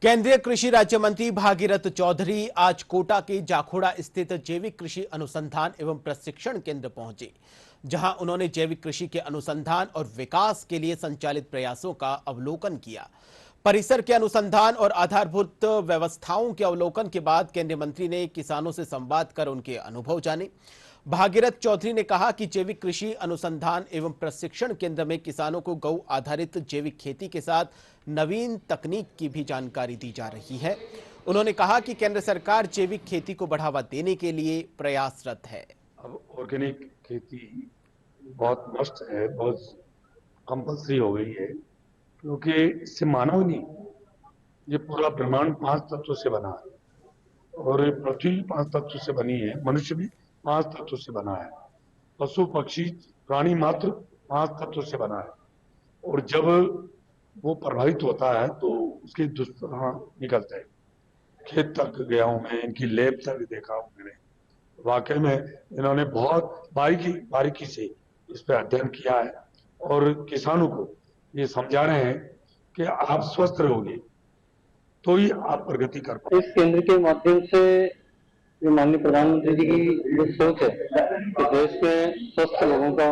केंद्रीय कृषि राज्य मंत्री भागीरथ चौधरी आज कोटा के जाखोड़ा स्थित जैविक कृषि अनुसंधान एवं प्रशिक्षण केंद्र पहुंचे, जहां उन्होंने जैविक कृषि के अनुसंधान और विकास के लिए संचालित प्रयासों का अवलोकन किया। परिसर के अनुसंधान और आधारभूत व्यवस्थाओं के अवलोकन के बाद केंद्रीय मंत्री ने किसानों से संवाद कर उनके अनुभव जाने। भागीरथ चौधरी ने कहा कि जैविक कृषि अनुसंधान एवं प्रशिक्षण केंद्र में किसानों को गौ आधारित जैविक खेती के साथ नवीन तकनीक की भी जानकारी दी जा रही है। उन्होंने कहा कि केंद्र सरकार जैविक खेती को बढ़ावा देने के लिए प्रयासरत है। अब ऑर्गेनिक खेती बहुत मस्त है, बहुत कंपल्सरी हो गई है, क्योंकि इससे मानव ही नहीं, ये पूरा ब्रह्मांड 5 तत्वों से बना है और पृथ्वी 5 तत्वों से बनी है, मनुष्य भी 5 तत्वों से बना है, पशु पक्षी प्राणी मात्र 5 तत्वों से बना है। और जब वो प्रभावित होता है तो उसके दुष्प्रभाव निकलते हैं। खेत तक गया हूं मैं, इनकी लैब तक देखा हूं मैंने। वाकई में इन्होंने बहुत बारीकी से इस पर अध्ययन किया है और किसानों को ये समझा रहे हैं कि आप स्वस्थ रहोगे तो ही आप प्रगति कर पाओगे। इस केंद्र के माध्यम से जो माननीय प्रधानमंत्री जी की जो सोच है कि देश में स्वस्थ लोगों का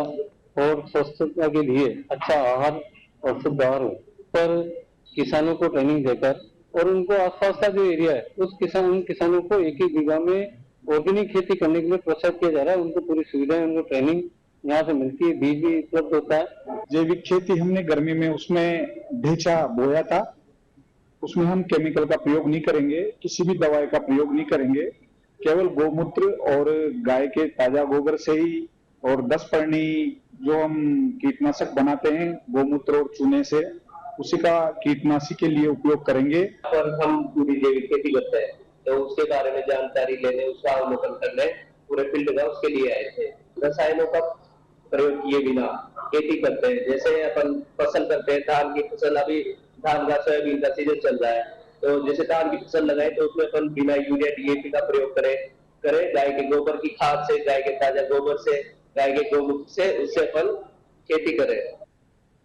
और स्वस्थता के लिए अच्छा आहार और शुद्ध आहार हो, पर किसानों को ट्रेनिंग देकर और उनको आसपास का जो एरिया है उन किसानों को एक ही बीघा में ऑर्गेनिक खेती करने के लिए प्रोत्साहित किया जा रहा है। उनको पूरी सुविधाएं, उनको ट्रेनिंग यहाँ से मिलती है, बीज भी उपलब्ध होता है। जैविक खेती हमने गर्मी में उसमें ढेंचा बोया था, उसमें हम केमिकल का प्रयोग नहीं करेंगे, किसी भी दवाई का प्रयोग नहीं करेंगे, केवल गौमूत्र और गाय के ताजा गोबर से ही और 10 परनी जो हम कीटनाशक बनाते हैं गौमूत्र और चूने से, उसी का कीटनाशी के लिए उपयोग करेंगे। पर हम पूरी जैविक खेती करते हैं तो उसके बारे में जानकारी लेने, उसका अवलोकन करने पूरे फील्ड का उसके लिए आए थे। रसायनों का प्रयोग किए बिना खेती करते हैं। जैसे अपन फसल करते हैं, धान की फसल, अभी धान का सोयाबीन का सीजन चल रहा है, तो जैसे धान की फसल लगाए तो उसमें अपन बिना यूरिया डीएपी का प्रयोग करें गाय के गोबर की खाद से, गाय के ताजा गोबर से, गाय के गोमूत्र से, उससे अपन खेती करें।